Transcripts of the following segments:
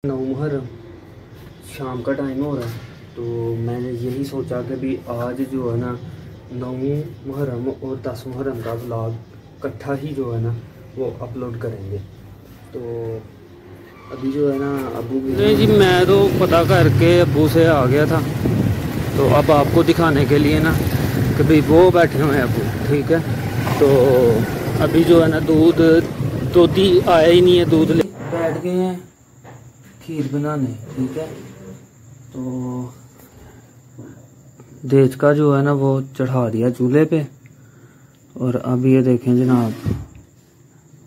9 मुहर्रम शाम का टाइम हो रहा है, तो मैंने यही सोचा कि भी आज जो है ना 9 मुहर्रम और 10 मुहर्रम का व्लॉग इकट्ठा ही जो है ना वो अपलोड करेंगे। तो अभी जो है ना अबू नहीं जी, मैं तो पता करके अबू से आ गया था, तो अब आपको दिखाने के लिए ना कि भाई वो बैठे हुए हैं अबू, ठीक है। तो अभी जो है ना दूध आया ही नहीं है, दूध ले बैठ गए हैं खीर बनाने, ठीक है। तो देज का जो है ना वो चढ़ा दिया चूल्हे पे, और अब ये देखें जनाब,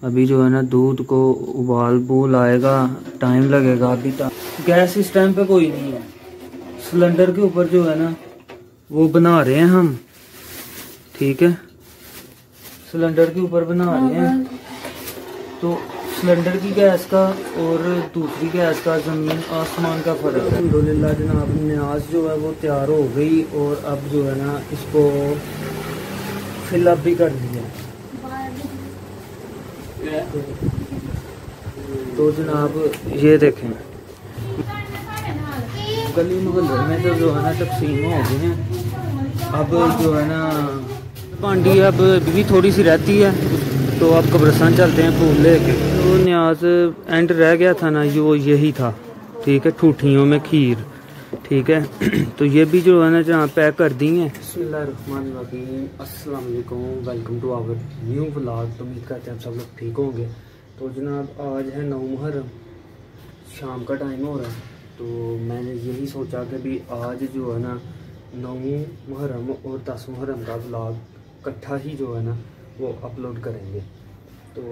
अभी जो है ना दूध को उबाल आएगा, टाइम लगेगा। अभी गैस इस टाइम पे कोई नहीं है, सिलेंडर के ऊपर जो है ना वो बना रहे हैं हम, ठीक है। सिलेंडर के ऊपर बना रहे हैं, तो सिलेंडर की गैस का और दूसरी गैस का ज़मीन आसमान का फ़र्क है। अल्हम्दुलिल्लाह जनाब, न्याज जो है वो तैयार हो गई, और अब जो है ना इसको फिलअप भी कर दिया। तो जनाब ये देखें, गली मोहल्ले में तो जो है ना तकसीम हो गए हैं। अब जो है ना पांडी अब भी थोड़ी सी रहती है, तो अब कब्रिस्तान चलते हैं फूल लेके। तो न्याज एंड रह गया था ना, वो यही था, ठीक है, ठूठियों में खीर, ठीक है। तो ये भी जो है ना जहाँ पैक कर दी हैं। बिस्मिल्लाहिर्रहमानिर्रहीम, अस्सलाम वालेकुम, welcome to our new vlog. तो उम्मीद करते हैं सब लोग ठीक होंगे। तो जनाब आज है 9 मुहर्रम, शाम का टाइम हो रहा है, तो मैंने यही सोचा कि भी आज जो है ना 9 मुहर्रम और 10 मुहर्रम का व्लॉग इकट्ठा ही जो है ना वो अपलोड करेंगे। तो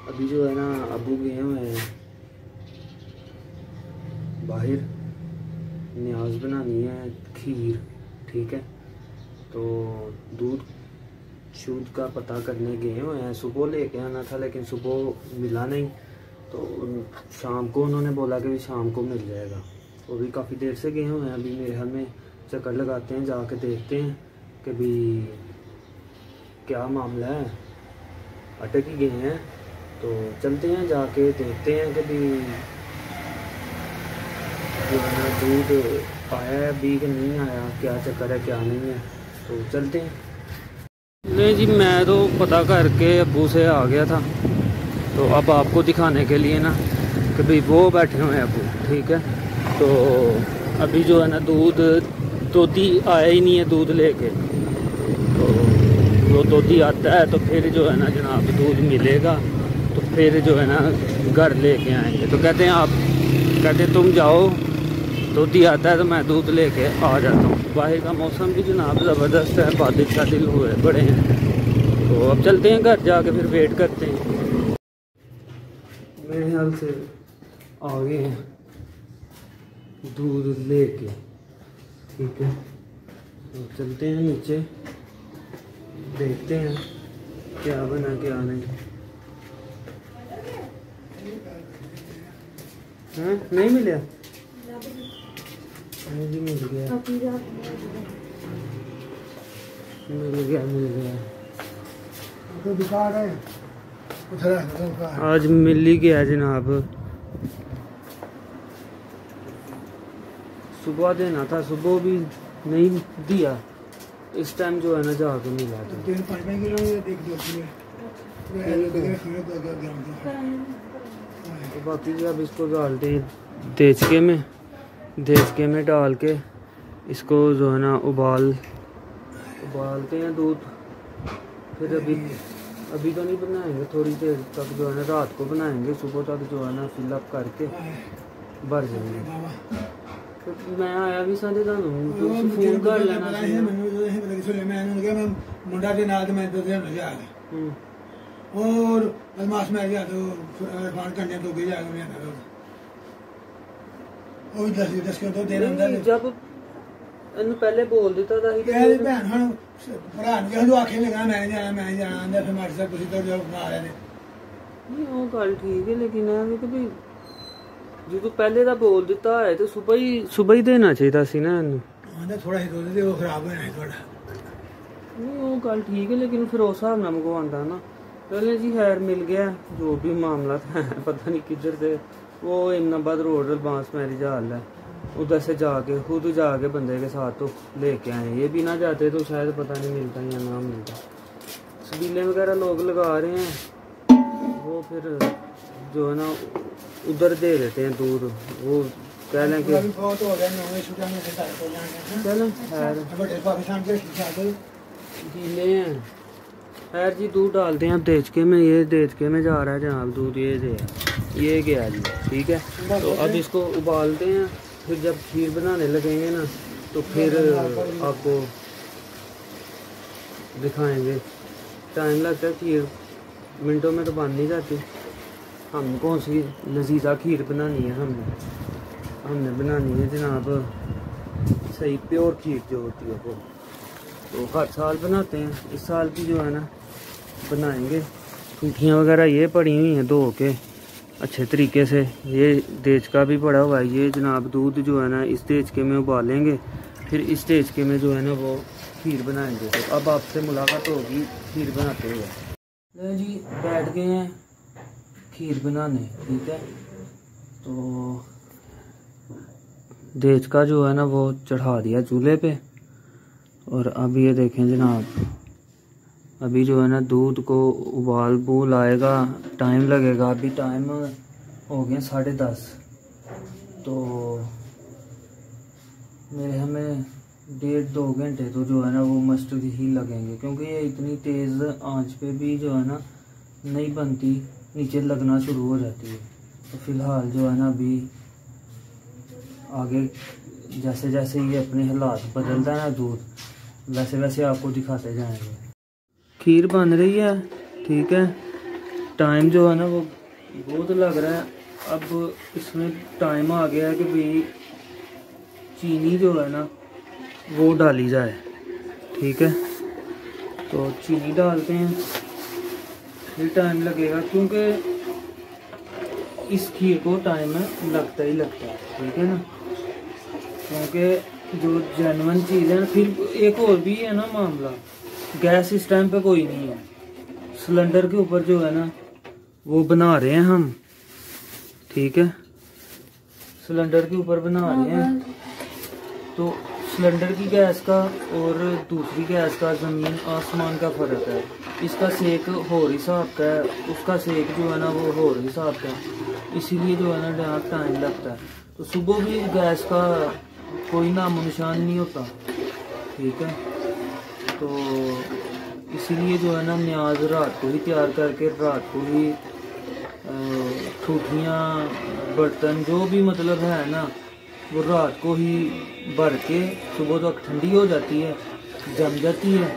अभी जो है ना अबू गए हुए हैं बाहर, न्याज बनानी है खीर, ठीक है। तो दूध शूद का पता करने गए हुए हैं, सुबह लेके आना था लेकिन सुबह मिला नहीं, तो शाम को उन्होंने बोला कि शाम को मिल जाएगा। वो भी काफ़ी देर से गए हुए हैं, अभी मेरे हाल में चक्कर लगाते हैं, जाके देखते हैं कि भी क्या मामला है, अटक ही गए हैं। तो चलते हैं, जाके देखते हैं कि भी जो है ना दूध आया है अभी कि नहीं आया, क्या चक्कर है क्या नहीं है। तो चलते हैं। नहीं जी, मैं तो पता करके अबू से आ गया था, तो अब आपको दिखाने के लिए ना कि भाई वो बैठे हुए हैं अबू, ठीक है। तो अभी जो है ना दूध आया ही नहीं है दूध लेके, तो वो दूधी आता है तो फिर जो है ना जनाब दूध मिलेगा, तो फिर जो है ना घर लेके आएंगे। तो कहते हैं तुम जाओ, दूधी आता है तो मैं दूध लेके आ जाता हूँ। बाहर का मौसम भी जनाब ज़बरदस्त है, बादल शादिल हुए बड़े हैं। तो अब चलते हैं घर, जाके फिर वेट करते हैं। मेरे ख्याल से आगे हैं दूध लेके, ठीक है। तो चलते हैं नीचे, देखते हैं क्या बना क्या नहीं। हाँ नहीं मिला, नहीं जी मिल गया, मिल गया। आज मिल ही गया जनाब, सुबह देना था, सुबह भी नहीं दिया, इस टाइम जो है ना जाके मिला था। तो बाकी अब इसको डालते हैं देचके में डाल के, इसको जो है ना उबालते हैं दूध। फिर अभी तो नहीं बनाएंगे, थोड़ी देर तक जो है ना रात को बनाएंगे, सुबह तक जो है ना फिलअप करके भर जाएंगे। तो मैं आया भी सारे फोन कर लेना मुंडा के नाल मैं तो और अलमास में गया तो फान करने तो गया मैं ਉਹ 10 ਕਿਲੋ ਦੇ ਦਿੰਦਾ ਨੇ। जब ਇਹਨੂੰ ਪਹਿਲੇ ਬੋਲ ਦਿੱਤਾ ਤਾਂ ਇਹ ਭੈਣ ਹੁਣ ਭਰਾ ਨੂੰ ਜਦੋਂ ਆਖੇ ਲਗਾ ਮੈਂ ਜਾਣਾ ਆਂਦਾ ਫਿਰ ਮਾਰ ਸਾਹਿਬ ਤੁਸੀਂ ਤਾਂ ਜੋ ਆ ਰਹੇ ਨੇ। ਨਹੀਂ ਉਹ ਗੱਲ ਠੀਕ ਹੈ, ਲੇਕਿਨ ਇਹ ਕਿ ਵੀ ਜਦੋਂ ਪਹਿਲੇ ਦਾ ਬੋਲ ਦਿੱਤਾ ਹੈ ਤੇ ਸੁਬਹ ਹੀ ਦੇਣਾ ਚਾਹੀਦਾ ਸੀ ਨਾ ਇਹਨੂੰ। ਆਂਦਾ ਥੋੜਾ ਹੀ ਦੁੱਧ ਦੇ ਉਹ ਖਰਾਬ ਹੋ ਜਾਣਾ ਤੁਹਾਡਾ। ਨਹੀਂ ਉਹ ਗੱਲ ਠੀਕ ਹੈ, लेकिन फिर उस हिसाब ਨਾਲ मंगवांदा ना। चले जी खैर मिल गया, जो भी मामला था पता नहीं किधर से वो इमनाबाद रोड बांस मैरिज हॉल है, उधर से जाके खुद जाके बंदे के साथ तो लेके आए। ये भी ना जाते तो शायद पता नहीं मिलता या ना मिलता। सबीले वगैरह लोग लगा रहे हैं, वो फिर जो है ना उधर दे देते हैं दूर। वो कह लें कि चलो खैर गीले हैं। खैर जी दूध डालते हैं अब देचके में। ये देचके में जा रहा है जनाब दूध, ये गया जी, ठीक है। तो अब इसको उबालते हैं, फिर जब खीर बनाने लगेंगे ना तो फिर आपको दिखाएंगे। टाइम लगता है, खीर मिनटों में तो बन नहीं जाती। हम कौन सी लजीजा खीर बनानी है, हमने बनानी है जनाब सही प्योर खीर जो होती है वो। तो हर साल बनाते हैं, इस साल की जो है ना बनाएंगे। ठूठियाँ वगैरह ये पड़ी हुई हैं धो के अच्छे तरीके से। ये देचका भी पड़ा हुआ है। ये जनाब दूध जो है ना इस देचके में उबालेंगे, फिर इस देचके में जो है ना वो खीर बनाएंगे। तो अब आपसे मुलाकात होगी खीर बनाते हुए। जी बैठ गए हैं खीर बनाने, ठीक है। तो देचका जो है ना वो चढ़ा दिया चूल्हे पे, और अब ये देखें जनाब, अभी जो है ना दूध को उबाल आएगा, टाइम लगेगा। अभी टाइम हो गया 10:30। तो मेरे हमें 1.5-2 घंटे तो जो है ना वो मस्ट ही लगेंगे, क्योंकि ये इतनी तेज़ आंच पे भी जो है ना नहीं बनती, नीचे लगना शुरू हो जाती है। तो फ़िलहाल जो है ना अभी आगे जैसे जैसे ये अपने हालात बदलता है ना दूध, वैसे वैसे आपको दिखाते जाएंगे। खीर बन रही है, ठीक है। टाइम जो है ना वो बहुत लग रहा है। अब इसमें टाइम आ गया है कि भाई चीनी जो है ना वो डाली जाए, ठीक है। तो चीनी डालते हैं, फिर टाइम लगेगा क्योंकि इस खीर को टाइम लगता ही लगता है, ठीक है ना। क्योंकि जो जेन्युइन चीज़ है ना, फिर एक और भी है ना मामला, गैस इस टाइम पे कोई नहीं है। सिलेंडर के ऊपर जो है ना वो बना रहे हैं हम, ठीक है। सिलेंडर के ऊपर बना रहे हैं। तो सिलेंडर की गैस का और दूसरी गैस का ज़मीन आसमान का फ़र्क है। इसका सेक और हिसाब का है, उसका सेक जो है ना वो और हिसाब का है, इसीलिए जो है ना जहाँ टाइम लगता है। तो सुबह भी गैस का कोई नामो निशान नहीं होता, ठीक है। तो इसीलिए जो है ना न्याज रात को ही तैयार करके, रात को ही ठूठियाँ बर्तन जो भी मतलब है ना वो रात को ही भर के सुबह तक ठंडी हो जाती है, जम जाती है,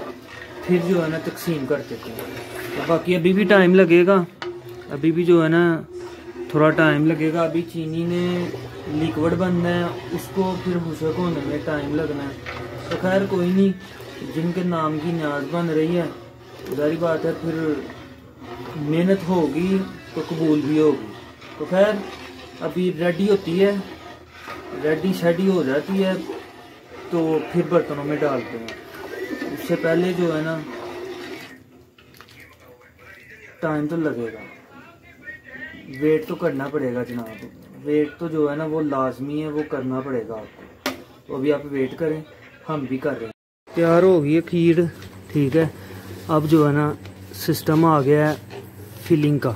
फिर जो है ना तकसीम कर देते हैं। तो बाकी अभी भी टाइम लगेगा, अभी भी जो है ना थोड़ा टाइम लगेगा। अभी चीनी ने लिक्विड बनना है, उसको फिर खुशक होने में टाइम लगना है। तो खैर कोई नहीं, जिनके नाम की न्याज बन रही है, जारी बात है, फिर मेहनत होगी तो कबूल भी होगी। तो खैर अभी रेडी होती है, रेडी शेडी हो जाती है तो फिर बर्तनों में डालते हैं। उससे पहले जो है ना टाइम तो लगेगा, वेट तो करना पड़ेगा जनाब। वेट तो जो है ना वो लाजमी है, वो करना पड़ेगा आपको। तो अभी आप वेट करें, हम भी कर रहे हैं। तैयार हो गई है खीर, ठीक है। अब जो है ना सिस्टम आ गया है फिलिंग का।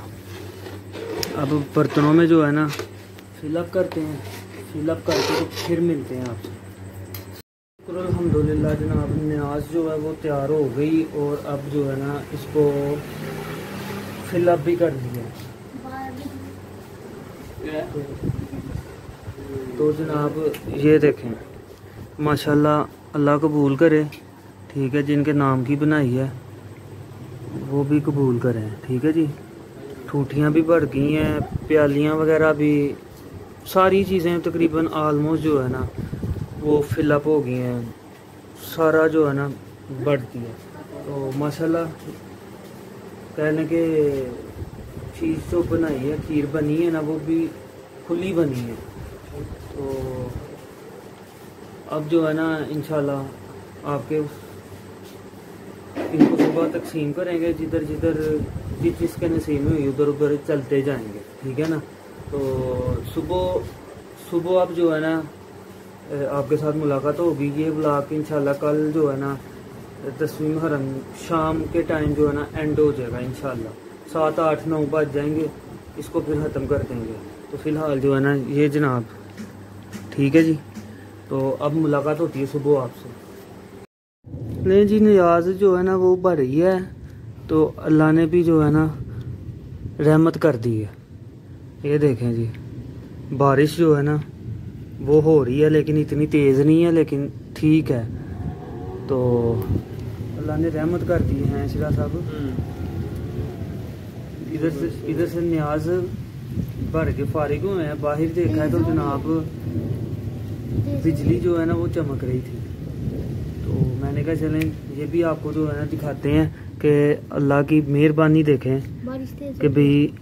अब बर्तनों में जो है ना फिलअप करते हैं, फिलअप करके तो फिर मिलते हैं आपसे। अल्हम्दुलिल्लाह जनाब न्याज जो है वो तैयार हो गई, और अब जो है ना इसको फिलअप भी कर दिया। तो जनाब ये देखें, माशाल्लाह, अल्लाह कबूल करे, ठीक है। जिनके नाम की बनाई है वो भी कबूल करें, ठीक है जी। ठूठियाँ भी भर गई हैं, प्यालियाँ वगैरह भी, सारी चीज़ें तकरीबन आलमोस्ट जो है ना वो फिलअप हो गई हैं, सारा जो है ना बढ़ती है। तो माशाल्लाह कहने के चीज़ जो बनाई है, खीर बनी है ना, वो भी खुली बनी है। तो अब जो है ना इंशाल्लाह आपके इनको सुबह तकसीम करेंगे, जिधर जिधर जिस जिसके नसीब में हुई उधर उधर चलते जाएंगे, ठीक है ना। तो सुबह अब जो है ना आपके साथ मुलाकात होगी। ये ब्लॉग इंशाल्लाह कल जो है ना 10वीं मुहर्रम शाम के टाइम जो है ना एंड हो जाएगा इंशाल्लाह। 7, 8, 9 बज जाएंगे, इसको फिर ख़त्म कर देंगे। तो फ़िलहाल जो है ना ये जनाब ठीक है जी। तो अब मुलाकात होती है सुबह आपसे। नहीं जी, नियाज जो है ना वो बढ़ रही है, तो अल्लाह ने भी जो है ना रहमत कर दी है। ये देखें जी, बारिश जो है ना वो हो रही है, लेकिन इतनी तेज़ नहीं है, लेकिन ठीक है। तो अल्लाह ने रहमत कर दी है शिरा साहब। इधर से नियाज भर के फारिग हुए हैं। बाहर देखा है तो जनाब बिजली जो है ना वो चमक रही थी। तो मैंने कहा चलें ये भी आपको जो है ना दिखाते हैं कि अल्लाह की मेहरबानी देखें कि भाई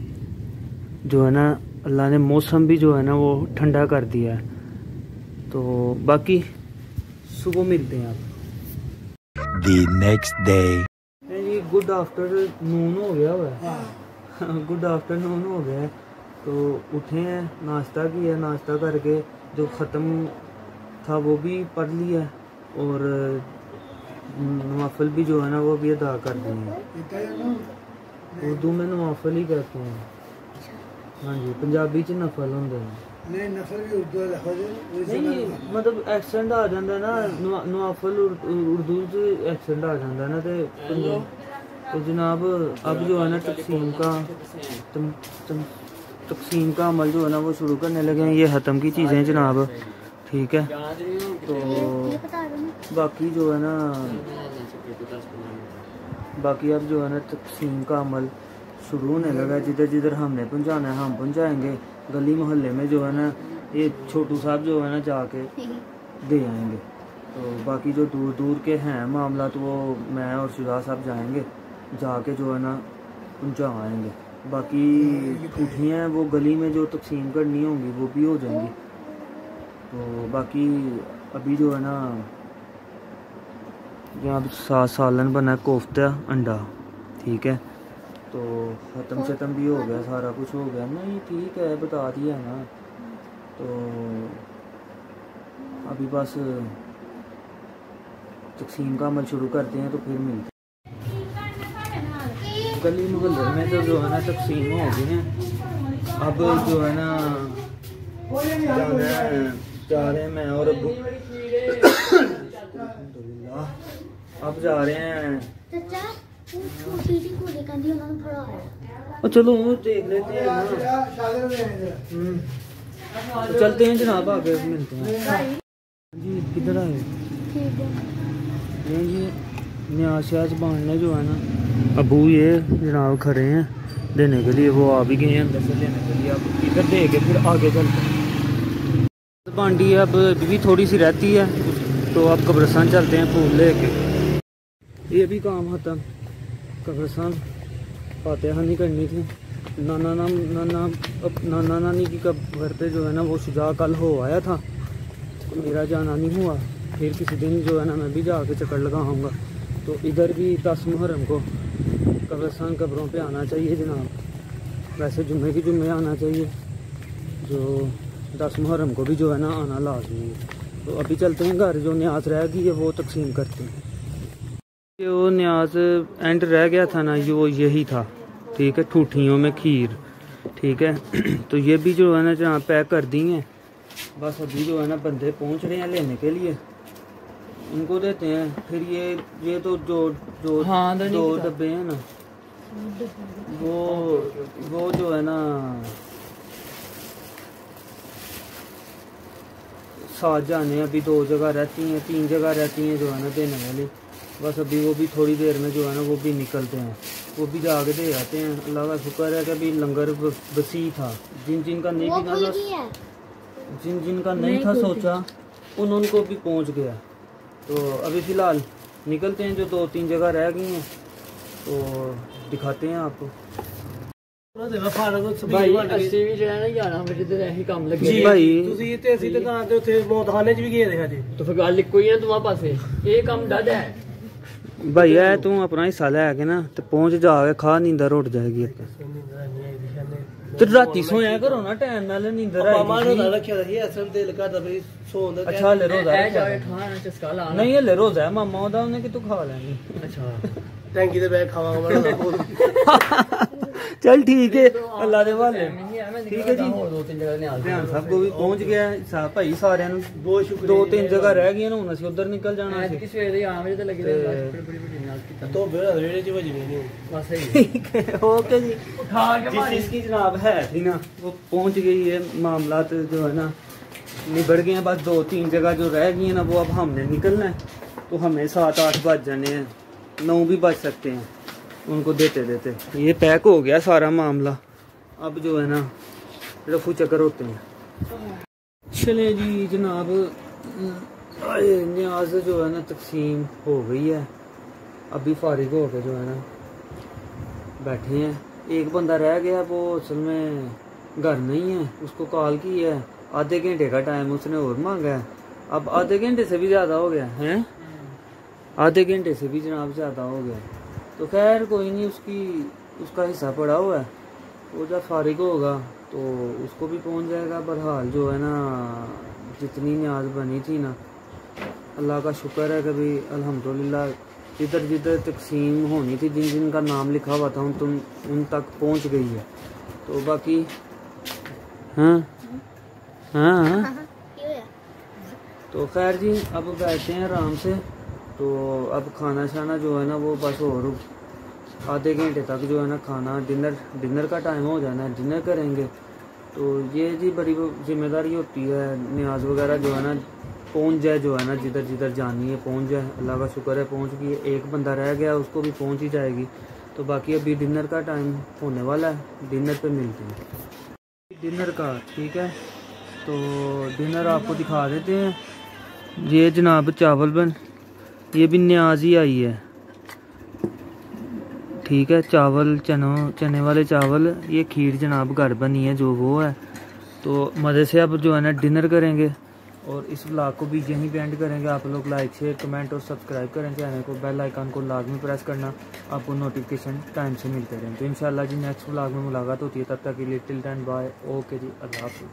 जो है ना अल्लाह ने मौसम भी जो है ना वो ठंडा कर दिया है। तो बाकी सुबह मिलते हैं आप। The next day. जी गुड आफ्टरनून हो गया हुआ है। गुड आफ्टरनून हो गया है। तो उठे हैं, नाश्ता किया, नाश्ता करके जो ख़त्म था वो भी पढ़ लिया और नवाफिल भी जो है ना वो भी अदा कर दिए हैं। उर्दू में नवाफिल ही कहते हैं। हाँ जी, पंजाबी च नफल होंगे नहीं, नफल भी उर्दू नहीं, मतलब एक्सेंट आ जाता है ना। नवाफिल उर्दू च एक्सेंट आ जाता है ना। तो जनाब अब जो है ना तकसीम का अमल जो है ना वो शुरू करने लगे हैं। ये हतम की चीज़ें जनाब, ठीक है। तो बाकी जो है ना बाकी अब जो है ना तकसीम का अमल शुरू होने लगा है। जिधर जिधर हमने पहुंचाना है हम पहुंचाएंगे। गली मोहल्ले में जो है ना ये छोटू साहब जो है ना जाके दे आएंगे। तो बाकी जो दूर दूर के हैं मामला तो वो मैं और शुजा साहब जाएंगे, जाके जो है ना पहुंचा आएंगे। बाकी ठूठियाँ वो गली में जो तकसीम करनी होंगी वो भी हो जाएंगी। तो बाकी अभी जो है ना यहाँ सालन बना कोफ्ता अंडा, ठीक है। तो ख़त्म शतम भी हो गया, सारा कुछ हो गया। नहीं ठीक है, बता दिया ना। तो अभी बस तकसीम का अमल शुरू करते हैं तो फिर मिलते हैं। गली मोहल्ले में तो जो है ना तकसीम हो गई है। अब जो है ना जा रहे हैं मैं और अब्बू। अब जा रहे हैं। और चलो देख लेते हैं ना। तो चलते हैं जनाब, आगे मिलते हैं जी। किधर आए ये जी न्याज बांधने जो है ना अबू ये जनाब खड़े हैं देने के लिए। वो आ भी गए हैं अंदर से लेने के लिए। अब इधर दे के फिर आगे चलते हैं। बांडी अब भी थोड़ी सी रहती है, तो अब कब्रिस्तान चलते हैं फूल लेके। ये भी काम खत्म, कब्रिस्तान फातिहा नहीं करनी थी। नाना नानी की घर पे जो है ना वो शुजा कल हो आया था, तो मेरा जाना नहीं हुआ। फिर किसी दिन जो है ना मैं भी जाके चक्कर लगाऊंगा। तो इधर भी 10 मुहर्रम को कब्रिस्तान कब्रों पे आना चाहिए जनाब। वैसे जुम्मे की जुम्मे आना चाहिए, जो 10 मुहर्रम को भी जो है ना आना लाजमी है। तो अभी चलते हैं घर। जो न्याज रह गई है वो तकसीम करते हैं। वो न्याज एंड रह गया था ना, ये वो यही था, ठीक है। ठूठियों में खीर, ठीक है। तो ये भी जो है ना जहाँ पैक कर दी हैं। बस अभी जो है ना बंदे पहुँच रहे हैं लेने के लिए, उनको देते हैं। फिर ये तो जो हाँ, दो डब्बे हैं ना वो जो है ना साथ जाने। अभी 2 जगह रहती हैं, 3 जगह रहती हैं जो है ना देने वाली। बस अभी वो भी थोड़ी देर में जो है ना वो भी निकलते हैं, वो भी जाके दे आते हैं। अल्लाह का शुक्र है कि अभी लंगर वसी था। जिन जिन का नहीं था सोचा उनको भी पहुंच गया। तो अभी फ़िलहाल निकलते हैं। जो 2-3 जगह रह गई हैं तो दिखाते हैं आपको। भाई ਅਸੀਂ ਵੀ ਜਿਹੜਾ ਨਾ 11 ਵਜੇ ਤੇ ਇਹੀ ਕੰਮ ਲੱਗੇ ਜੀ ਭਾਈ। ਤੁਸੀਂ ਤੇ ਅਸੀਂ ਦੁਕਾਨ ਤੇ ਉੱਥੇ ਮੌਤਖਾਨੇ 'ਚ ਵੀ ਗਏ ਦੇਖਾ ਜੀ। तो फिर ਗੱਲ ਇੱਕੋ ਹੀ ਹੈ ਦੋਵਾਂ ਪਾਸੇ। ਇਹ ਕੰਮ ਡੱਡ ਹੈ भाई है तू अपना हिस्सा लैके ना तो पहुंच जाके खा नींदर उठ जाएगी। ਤੇ ਰਾਤੀ ਸੋਇਆ ਕਰੋ ਨਾ ਟਾਈਮ ਨਾਲ ਨੀਂਦਰ ਆਈ ਮਾਮਾ ਨੂੰ ਰੱਖਿਆ ਸੀ ਅਸਲ ਤੇ ਲਗਾ ਦਾ ਬਈ ਸੌਣ ਦਾ ਅੱਛਾ ਹਲੇ ਰੋਜ਼ਾ ਇਹ ਜਾ ਕੇ ਖਾਣਾ ਚਸਕਾ ਲਾ ਨਹੀਂ ਹਲੇ ਰੋਜ਼ਾ ਹੈ ਮਾਮਾ ਉਹਦਾ ਉਹਨੇ ਕਿਤੋਂ ਖਾ ਲੈਣੀ ਅੱਛਾ ਟੈਂਕੀ ਦੇ ਬੈਗ ਖਾਵਾਂਗਾ ਬੜਾ चल ठीक है अल्लाह दे वाले ठीक है जी ਹੋਰ ਦੋ ਤਿੰਨ ਜਗ੍ਹਾ ਨਿਆਲ ਧਿਆਨ ਸਾਹਿਬ ਕੋ ਵੀ ਪਹੁੰਚ ਗਿਆ ਸਾਹਿਬ ਭਾਈ ਸਾਰਿਆਂ ਨੂੰ ਬਹੁਤ ਸ਼ੁਕਰੀਆ ਦੋ ਤਿੰਨ ਜਗ੍ਹਾ ਰਹਿ ਗਈਆਂ ਨੇ ਹੁਣ ਅਸੀਂ ਉਧਰ ਨਿਕਲ ਜਾਣਾ ਸੀ ਕਿਸ ਵੇਲੇ ਆਮ ਜੇ ਤੇ ਲੱਗੇ ਨੇ ਬੜੀ ਬੜੀ ਨਿਆਲ ਕੀਤਾ तो बेड़ा रेड़े च बजने नहीं ਬਸ ਸਹੀ ठीक है ओके जी उठा के जिस इसकी जनाब है थी ना वो पहुंच गई है मामला जो है ना निबड़ गए हैं बस दो तीन जगह जो रह गई है ना वो अब हमने निकलना है तो हमें 7-8 बज जाने हैं 9 भी बज सकते हैं उनको देते देते ये पैक हो गया सारा मामला अब जो है ना रफू चक्कर होते हैं चले जी जनाब न्याज जो है ना तकसीम हो गई है अभी फारिग हो के जो है ना बैठे हैं एक बंदा रह गया वो असल में घर नहीं है उसको कॉल की है आधे घंटे का टाइम उसने और मांगा है अब आधे घंटे से भी ज़्यादा हो गया है आधे घंटे से भी जनाब ज़्यादा हो गया तो खैर कोई नहीं उसका हिस्सा पड़ा हुआ है वो जब फारिग होगा तो उसको भी पहुंच जाएगा बहरहाल जो है ना जितनी न्याज बनी थी ना अल्लाह का शुक्र है कि भाई अल्हम्दुलिल्लाह जिधर जिधर तकसीम होनी थी जिन जिन का नाम लिखा हुआ था उन तक पहुंच गई है तो बाकी हाँ हाँ तो खैर जी अब बैठते हैं आराम से तो अब खाना शाना जो है ना वो बस और आधे घंटे तक जो है ना खाना डिनर का टाइम हो जाना है डिनर करेंगे तो ये जी बड़ी जिम्मेदारी होती है न्याज वगैरह जो है ना पहुंच जाए जो है ना जिधर जिधर जानी है पहुंच जाए अल्लाह का शुक्र है पहुंच गई एक बंदा रह गया उसको भी पहुंच ही जाएगी तो बाकी अभी डिनर का टाइम होने वाला है डिनर पे मिलते हैं डिनर का ठीक है तो डिनर आपको दिखा देते हैं ये जनाब चावल ये भी न्याज ही आई है ठीक है चावल चने वाले चावल ये खीर जनाब घर बनी है जो वो है तो मज़े से अब जो है ना डिनर करेंगे और इस व्लॉग को भी यहीं पे एंड करेंगे आप लोग लाइक शेयर कमेंट और सब्सक्राइब करें चैनल को बेल आइकन को लाजमी प्रेस करना आपको नोटिफिकेशन टाइम से मिलते रहें तो इंशाल्लाह जी नेक्स्ट व्लॉग में मुलाकात होती है तब तक के लिए टिल देन बाय ओके जी अल्लाह हाफिज़।